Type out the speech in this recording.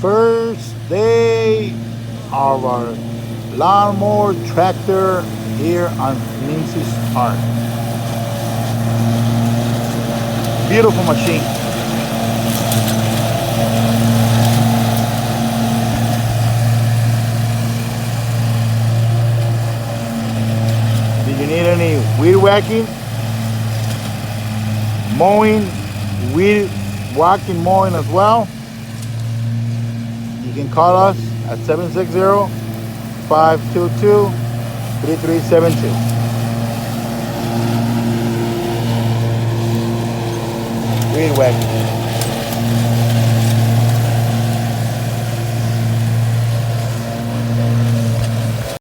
First day of our lawnmower tractor here on Mincy's Park. Beautiful machine. Do you need any weed whacking, mowing, weed whacking, mowing as well? You can call us at 760-522-3372. Weed whacking.